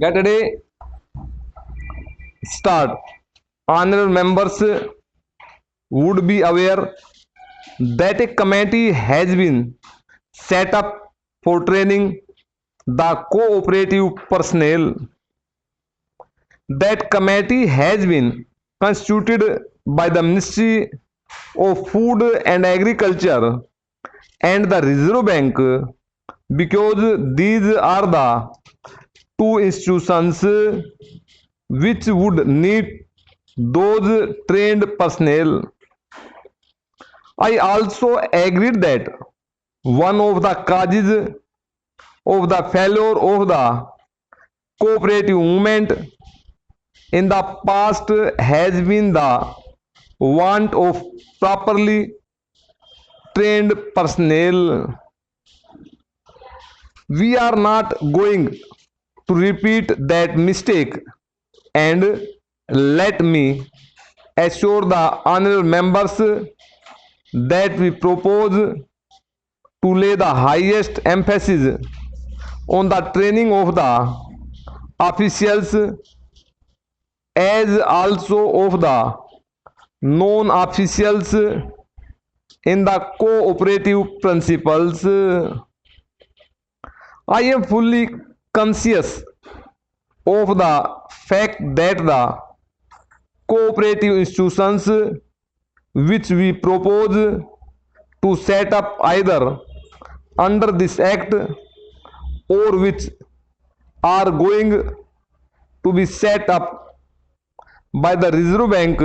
Get ready, start. Honorable members would be aware that a committee has been set up for training the cooperative personnel. That committee has been constituted by the Ministry of Food and Agriculture and the Reserve Bank because these are the two institutions which would need those trained personnel. I also agreed that one of the causes of the failure of the cooperative movement in the past has been the want of properly trained personnel. We are not going to repeat that mistake, and let me assure the honorable members that we propose to lay the highest emphasis on the training of the officials as also of the non-officials in the cooperative principles. I am fully conscious of the fact that the cooperative institutions which we propose to set up either under this act or which are going to be set up by the Reserve Bank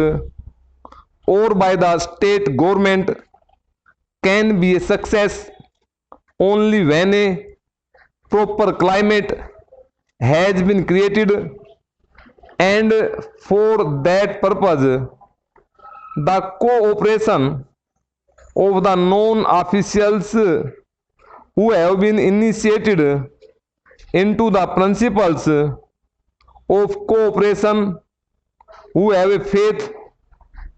or by the state government can be a success only when a proper climate has been created, and for that purpose the cooperation of the non-officials who have been initiated into the principles of cooperation, who have a faith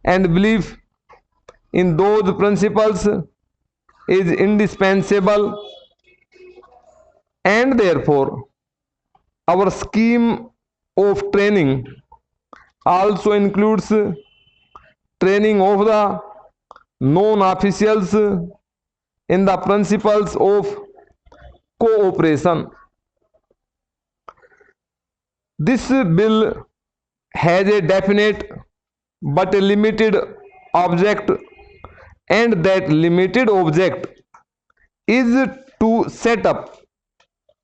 and belief in those principles, is indispensable, and therefore our scheme of training also includes training of the non-officials in the principles of cooperation. This bill has a definite but a limited object, and that limited object is to set up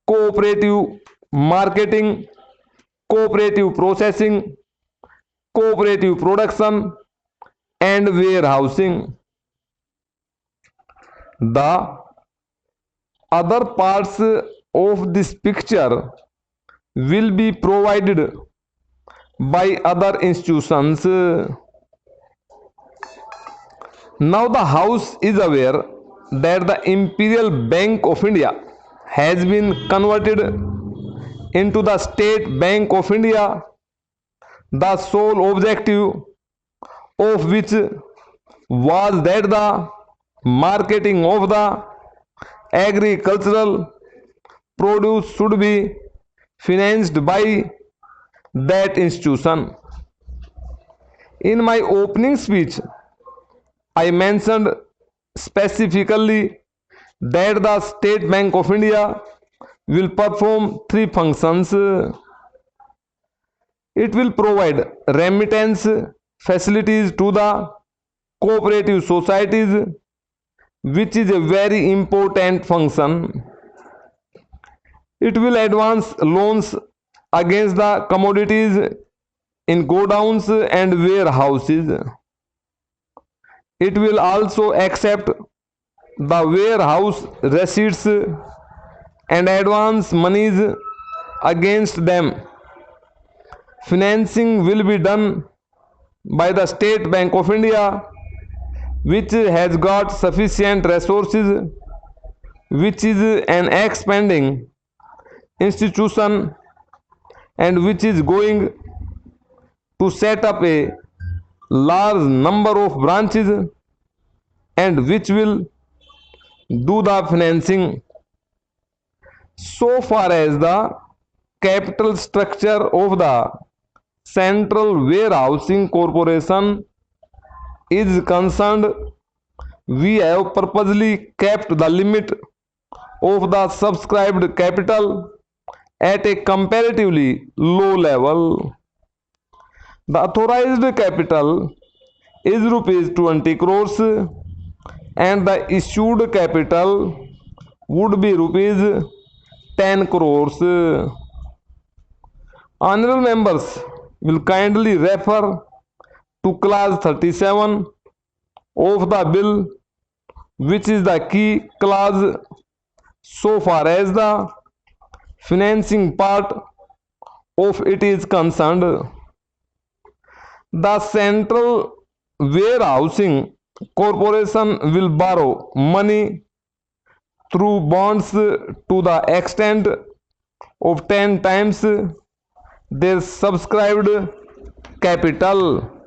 cooperative marketing, cooperative processing, cooperative production, and warehousing. The other parts of this picture will be provided by other institutions. Now the House is aware that the Imperial Bank of India has been converted into the State Bank of India, the sole objective of which was that the marketing of the agricultural produce should be financed by that institution. In my opening speech, I mentioned specifically that the State Bank of India will perform three functions. It will provide remittance facilities to the cooperative societies, which is a very important function. It will advance loans against the commodities in godowns and warehouses. It will also accept the warehouse receipts and advance monies against them. Financing will be done by the State Bank of India, which has got sufficient resources, which is an expanding institution, and which is going to set up a large number of branches, and which will do the financing. So far as the capital structure of the Central Warehousing Corporation is concerned, we have purposely kept the limit of the subscribed capital at a comparatively low level. The authorized capital is rupees 20 crores and the issued capital would be rupees 10 crores. Honorable members will kindly refer to clause 37 of the bill, which is the key clause so far as the financing part of it is concerned. The Central Warehousing Corporation will borrow money through bonds to the extent of 10 times their subscribed capital.